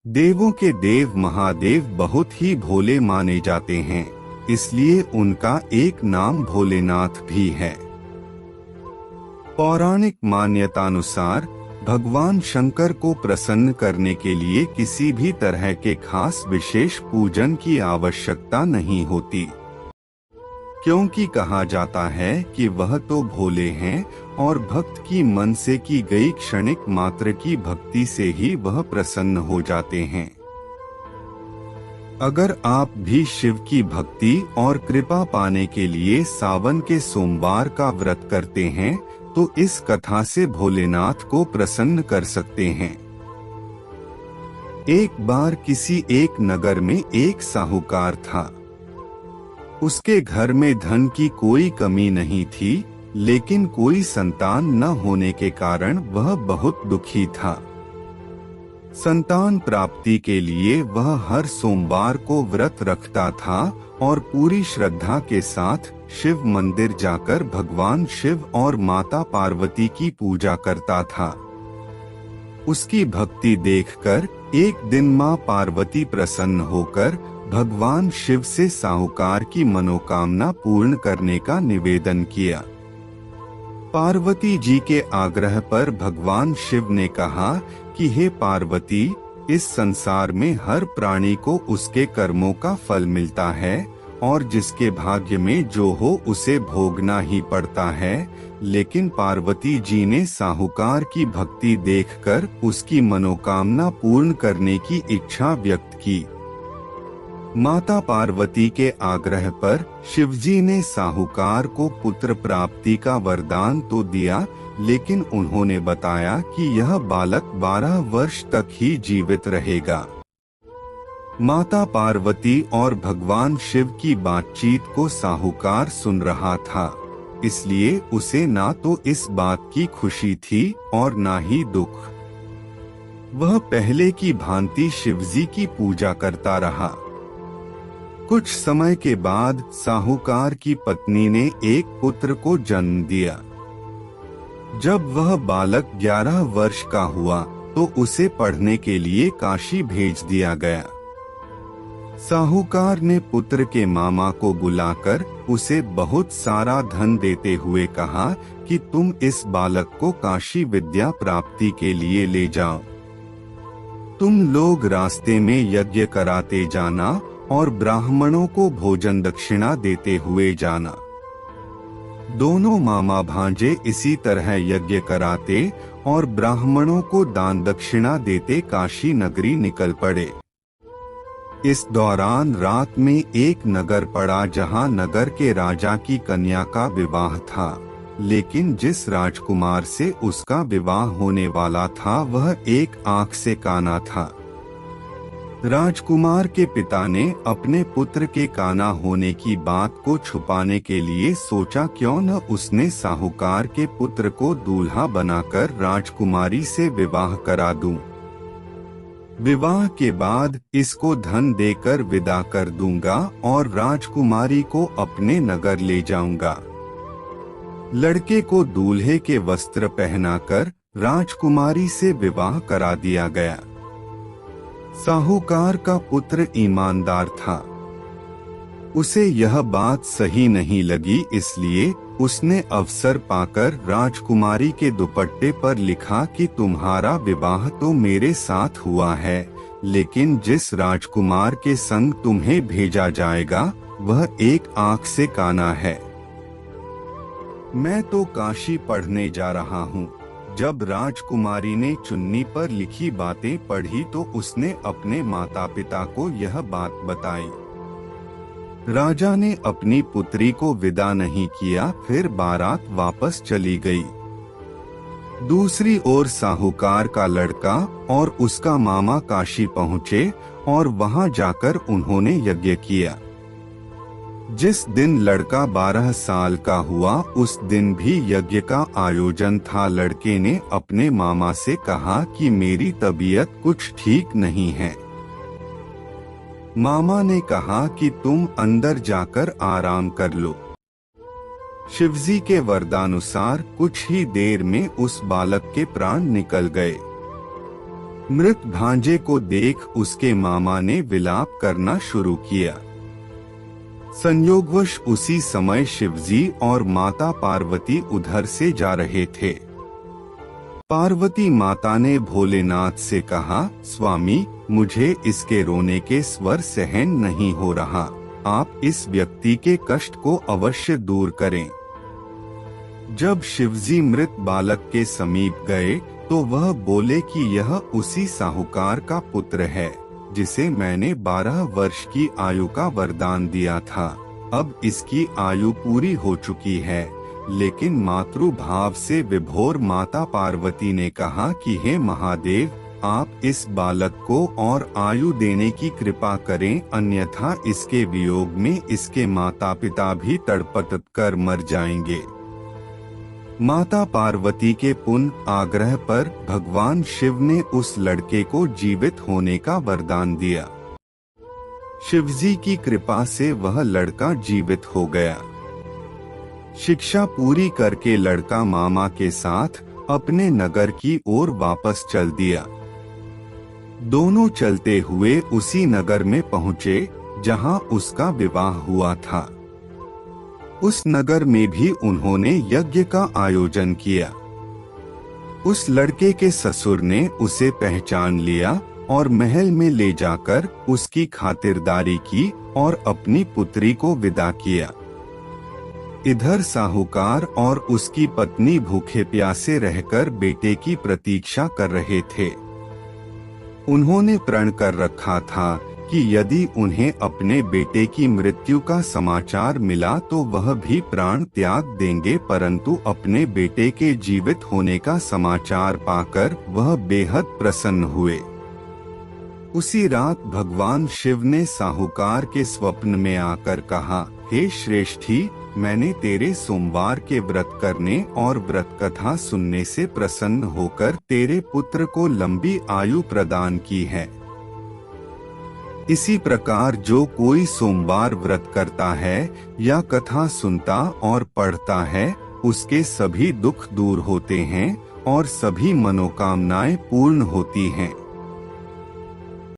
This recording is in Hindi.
देवों के देव महादेव बहुत ही भोले माने जाते हैं, इसलिए उनका एक नाम भोलेनाथ भी है। पौराणिक मान्यतानुसार भगवान शंकर को प्रसन्न करने के लिए किसी भी तरह के खास विशेष पूजन की आवश्यकता नहीं होती, क्योंकि कहा जाता है कि वह तो भोले हैं और भक्त की मन से की गई क्षणिक मात्र की भक्ति से ही वह प्रसन्न हो जाते हैं। अगर आप भी शिव की भक्ति और कृपा पाने के लिए सावन के सोमवार का व्रत करते हैं तो इस कथा से भोलेनाथ को प्रसन्न कर सकते हैं। एक बार किसी एक नगर में एक साहूकार था। उसके घर में धन की कोई कमी नहीं थी, लेकिन कोई संतान न होने के कारण वह बहुत दुखी था। संतान प्राप्ति के लिए वह हर सोमवार को व्रत रखता था और पूरी श्रद्धा के साथ शिव मंदिर जाकर भगवान शिव और माता पार्वती की पूजा करता था। उसकी भक्ति देखकर एक दिन मां पार्वती प्रसन्न होकर भगवान शिव से साहूकार की मनोकामना पूर्ण करने का निवेदन किया। पार्वती जी के आग्रह पर भगवान शिव ने कहा कि हे पार्वती, इस संसार में हर प्राणी को उसके कर्मों का फल मिलता है और जिसके भाग्य में जो हो उसे भोगना ही पड़ता है, लेकिन पार्वती जी ने साहूकार की भक्ति देखकर उसकी मनोकामना पूर्ण करने की इच्छा व्यक्त की। माता पार्वती के आग्रह पर शिवजी ने साहूकार को पुत्र प्राप्ति का वरदान तो दिया, लेकिन उन्होंने बताया कि यह बालक 12 वर्ष तक ही जीवित रहेगा। माता पार्वती और भगवान शिव की बातचीत को साहूकार सुन रहा था, इसलिए उसे ना तो इस बात की खुशी थी और ना ही दुख। वह पहले की भांति शिवजी की पूजा करता रहा। कुछ समय के बाद साहूकार की पत्नी ने एक पुत्र को जन्म दिया। जब वह बालक 11 वर्ष का हुआ तो उसे पढ़ने के लिए काशी भेज दिया गया। साहूकार ने पुत्र के मामा को बुलाकर उसे बहुत सारा धन देते हुए कहा कि तुम इस बालक को काशी विद्या प्राप्ति के लिए ले जाओ। तुम लोग रास्ते में यज्ञ कराते जाना और ब्राह्मणों को भोजन दक्षिणा देते हुए जाना। दोनों मामा भांजे इसी तरह यज्ञ कराते और ब्राह्मणों को दान दक्षिणा देते काशी नगरी निकल पड़े। इस दौरान रात में एक नगर पड़ा जहां नगर के राजा की कन्या का विवाह था, लेकिन जिस राजकुमार से उसका विवाह होने वाला था वह एक आंख से काना था। राजकुमार के पिता ने अपने पुत्र के काना होने की बात को छुपाने के लिए सोचा क्यों न उसने साहूकार के पुत्र को दूल्हा बनाकर राजकुमारी से विवाह करा दूं। विवाह के बाद इसको धन देकर विदा कर दूंगा और राजकुमारी को अपने नगर ले जाऊंगा। लड़के को दूल्हे के वस्त्र पहनाकर राजकुमारी से विवाह करा दिया गया। साहूकार का पुत्र ईमानदार था। उसे यह बात सही नहीं लगी, इसलिए उसने अवसर पाकर राजकुमारी के दुपट्टे पर लिखा कि तुम्हारा विवाह तो मेरे साथ हुआ है, लेकिन जिस राजकुमार के संग तुम्हें भेजा जाएगा वह एक आंख से काना है। मैं तो काशी पढ़ने जा रहा हूँ। जब राजकुमारी ने चुन्नी पर लिखी बातें पढ़ी तो उसने अपने माता पिता को यह बात बताई। राजा ने अपनी पुत्री को विदा नहीं किया, फिर बारात वापस चली गई। दूसरी ओर साहूकार का लड़का और उसका मामा काशी पहुँचे और वहां जाकर उन्होंने यज्ञ किया। जिस दिन लड़का 12 साल का हुआ उस दिन भी यज्ञ का आयोजन था। लड़के ने अपने मामा से कहा कि मेरी तबीयत कुछ ठीक नहीं है। मामा ने कहा कि तुम अंदर जाकर आराम कर लो। शिवजी के वरदानुसार कुछ ही देर में उस बालक के प्राण निकल गए। मृत भांजे को देख उसके मामा ने विलाप करना शुरू किया। संयोगवश उसी समय शिवजी और माता पार्वती उधर से जा रहे थे। पार्वती माता ने भोलेनाथ से कहा, स्वामी, मुझे इसके रोने के स्वर सहन नहीं हो रहा, आप इस व्यक्ति के कष्ट को अवश्य दूर करें। जब शिवजी मृत बालक के समीप गए तो वह बोले कि यह उसी साहूकार का पुत्र है जिसे मैंने 12 वर्ष की आयु का वरदान दिया था। अब इसकी आयु पूरी हो चुकी है। लेकिन मातृभाव से विभोर माता पार्वती ने कहा कि हे महादेव, आप इस बालक को और आयु देने की कृपा करें, अन्यथा इसके वियोग में इसके माता पिता भी तड़प कर मर जाएंगे। माता पार्वती के पुनः आग्रह पर भगवान शिव ने उस लड़के को जीवित होने का वरदान दिया। शिवजी की कृपा से वह लड़का जीवित हो गया। शिक्षा पूरी करके लड़का मामा के साथ अपने नगर की ओर वापस चल दिया। दोनों चलते हुए उसी नगर में पहुँचे जहां उसका विवाह हुआ था। उस नगर में भी उन्होंने यज्ञ का आयोजन किया। उस लड़के के ससुर ने उसे पहचान लिया और महल में ले जाकर उसकी खातिरदारी की और अपनी पुत्री को विदा किया। इधर साहूकार और उसकी पत्नी भूखे प्यासे रहकर बेटे की प्रतीक्षा कर रहे थे। उन्होंने प्रण कर रखा था कि यदि उन्हें अपने बेटे की मृत्यु का समाचार मिला तो वह भी प्राण त्याग देंगे, परंतु अपने बेटे के जीवित होने का समाचार पाकर वह बेहद प्रसन्न हुए। उसी रात भगवान शिव ने साहूकार के स्वप्न में आकर कहा, हे श्रेष्ठी, मैंने तेरे सोमवार के व्रत करने और व्रत कथा सुनने से प्रसन्न होकर तेरे पुत्र को लंबी आयु प्रदान की है। इसी प्रकार जो कोई सोमवार व्रत करता है या कथा सुनता और पढ़ता है, उसके सभी दुख दूर होते हैं और सभी मनोकामनाएं पूर्ण होती हैं।